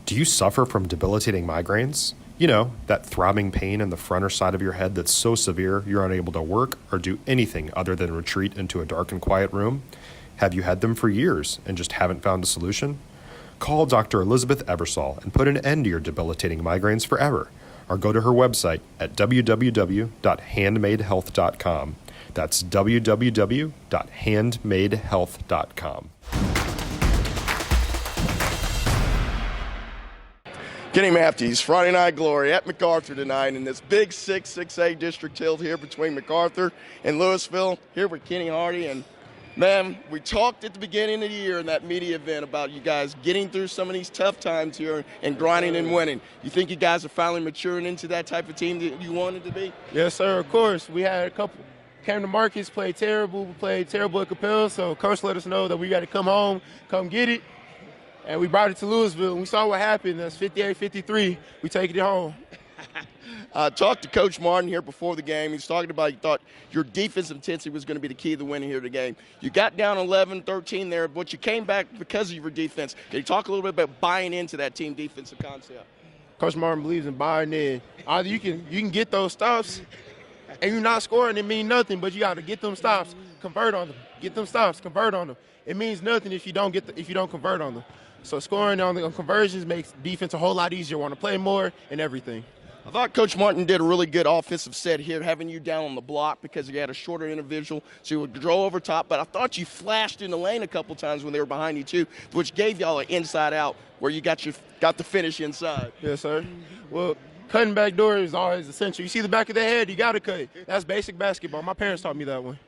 Do you suffer from debilitating migraines? You know, that throbbing pain in the front or side of your head that's so severe you're unable to work or do anything other than retreat into a dark and quiet room? Have you had them for years and just haven't found a solution? Call Dr. Elizabeth Ebersol and put an end to your debilitating migraines forever, or go to her website at www.handmadehealth.com. That's www.handmadehealth.com. Kenny Matthews, Friday Night Glory at MacArthur tonight in this big 6A district tilt here between MacArthur and Lewisville, here with Kenny Hardy. And man, we talked at the beginning of the year in that media event about you guys getting through some of these tough times here and grinding and winning. You think you guys are finally maturing into that type of team that you wanted to be? Yes, sir, of course. We had a couple. Came to Marcus, played terrible. We played terrible at Capel, so Coach let us know that we got to come home, come get it. And we brought it to Lewisville, and we saw what happened. That's 58-53. We taking it home. Talked to Coach Martin here before the game. He's talking about he thought your defensive intensity was going to be the key to the win here of the game. You got down 11-13 there, but you came back because of your defense. Can you talk a little bit about buying into that team defensive concept? Coach Martin believes in buying in. Either you can get those stops, and you're not scoring, it means nothing, but you got to get them stops, convert on them. Get them stops, convert on them. It means nothing if you don't convert on them. So scoring on the conversions makes defense a whole lot easier, want to play more and everything. I thought Coach Martin did a really good offensive set here, having you down on the block because you had a shorter individual, so you would draw over top. But I thought you flashed in the lane a couple times when they were behind you too, which gave y'all an inside out where you got the finish inside. Yes, sir. Well, cutting back door is always essential. You see the back of their head, you got to cut it. That's basic basketball. My parents taught me that one.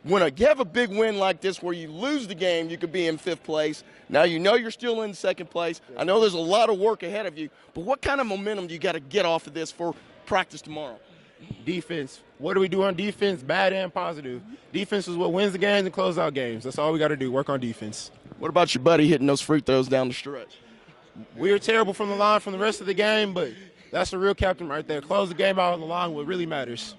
When you have a big win like this where you lose the game, you could be in fifth place. Now you know you're still in second place. I know there's a lot of work ahead of you, but what kind of momentum do you got to get off of this for practice tomorrow? Defense. What do we do on defense? Bad and positive. Defense is what wins the games and closes out games. That's all we got to do, work on defense. What about your buddy hitting those free throws down the stretch? We were terrible from the line from the rest of the game, but that's the real captain right there. Close the game out on the line, what really matters.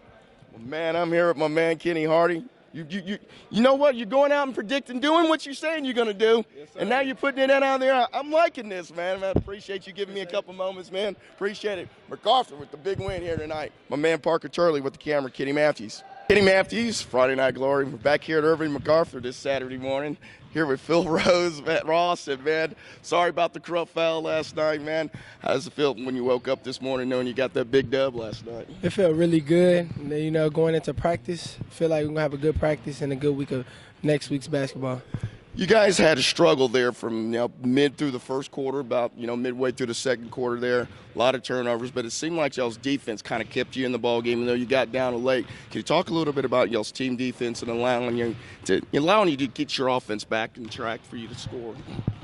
Well, man, I'm here with my man Kenny Hardy. You know what? You're going out and predicting, doing what you're saying you're going to do, yes, and now you're putting it out there. I'm liking this, man. I appreciate you giving me a couple moments, man. Appreciate it. MacArthur with the big win here tonight. My man Parker Turley with the camera, Kenny Matthews. Kenny Matthews, Friday Night Glory. We're back here at Irving MacArthur this Saturday morning. Here with Phil Rose, Matt Ross, and man, sorry about the corrupt foul last night, man. How does it feel when you woke up this morning knowing you got that big dub last night? It felt really good. You know, going into practice, I feel like we're going to have a good practice and a good week of next week's basketball. You guys had a struggle there from mid through the first quarter, about midway through the second quarter there. A lot of turnovers, but it seemed like y'all's defense kind of kept you in the ball game, even though you got down late. Can you talk a little bit about y'all's team defense and allowing you to get your offense back in track for you to score?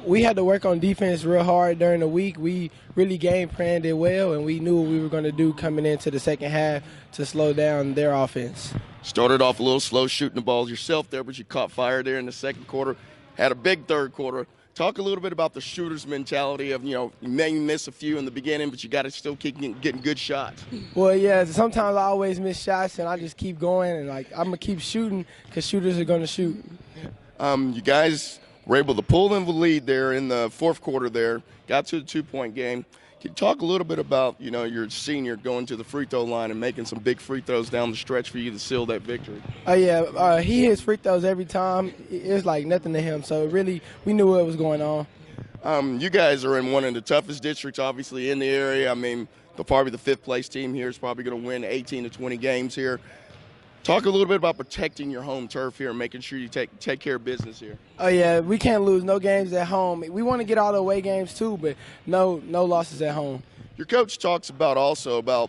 We had to work on defense real hard during the week. We really game planned it well, and we knew what we were going to do coming into the second half to slow down their offense. Started off a little slow shooting the balls yourself there, but you caught fire there in the second quarter. Had a big third quarter. Talk a little bit about the shooter's mentality of, you may miss a few in the beginning, but you got to still keep getting good shots. Well, yeah, sometimes I always miss shots, and I just keep going, and, I'm going to keep shooting because shooters are going to shoot. You guys were able to pull in the lead there in the fourth quarter there, got to the two-point game. Can you talk a little bit about, your senior going to the free throw line and making some big free throws down the stretch for you to seal that victory? Oh, yeah. He hits free throws every time. It's like nothing to him. So, really, we knew what was going on. You guys are in one of the toughest districts, obviously, in the area. I mean, probably the fifth-place team here is probably going to win 18 to 20 games here. Talk a little bit about protecting your home turf here and making sure you take care of business here. Oh, yeah, we can't lose no games at home. We want to get all the away games too, but no losses at home. Your coach talks about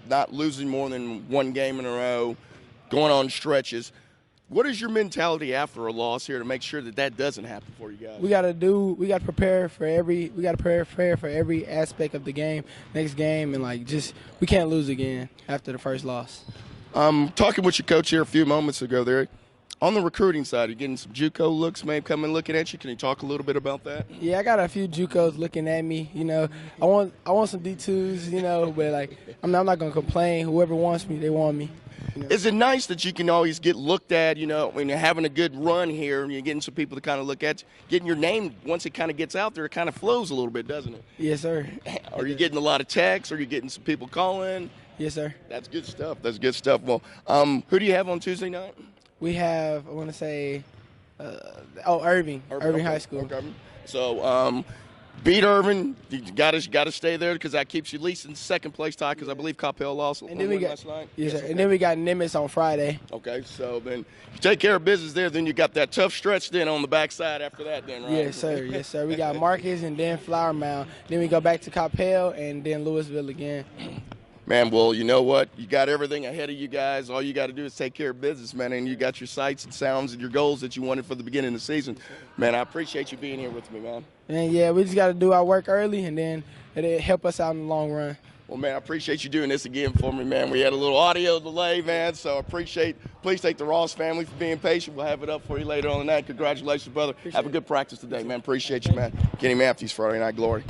not losing more than one game in a row, going on stretches. What is your mentality after a loss here to make sure that doesn't happen for you guys? We got to prepare for every aspect of the game, next game, and we can't lose again after the first loss. Talking with your coach here a few moments ago there, on the recruiting side, you're getting some JUCO looks maybe coming looking at you. Can you talk a little bit about that? Yeah, I got a few JUCOs looking at me. I want some D2s, but I'm not going to complain. Whoever wants me, they want me. Is it nice that you can always get looked at, when you're having a good run here and you're getting some people to kind of look at you, getting your name, once it kind of gets out there, it kind of flows a little bit, doesn't it? Yes, sir. Are you getting a lot of texts? Are you getting some people calling? Yes, sir. That's good stuff. That's good stuff. Well, who do you have on Tuesday night? We have, I want to say, Irving Okay, High School. Okay. So, beat Irving. You got to stay there because that keeps you at least in second place tie because I believe Coppell lost And then we got, last night. yes, sir. And then we got Nimitz on Friday. Okay, so then you take care of business there. Then you got that tough stretch then on the backside after that then, right? Yes, sir. Yes, sir. We got Marcus and then Flower Mound. Then we go back to Coppell and then Lewisville again. Man, well, you know what? You got everything ahead of you guys. All you got to do is take care of business, man, and you got your sights and sounds and your goals that you wanted for the beginning of the season. Man, I appreciate you being here with me, man. And, yeah, we just got to do our work early, and then it'll help us out in the long run. Well, man, I appreciate you doing this again for me, man. We had a little audio delay, man, so please thank the Ross family for being patient. We'll have it up for you later on tonight. Congratulations, brother. Have a good practice today, man. Appreciate you, man. Kenny Matthews, Friday Night Glory.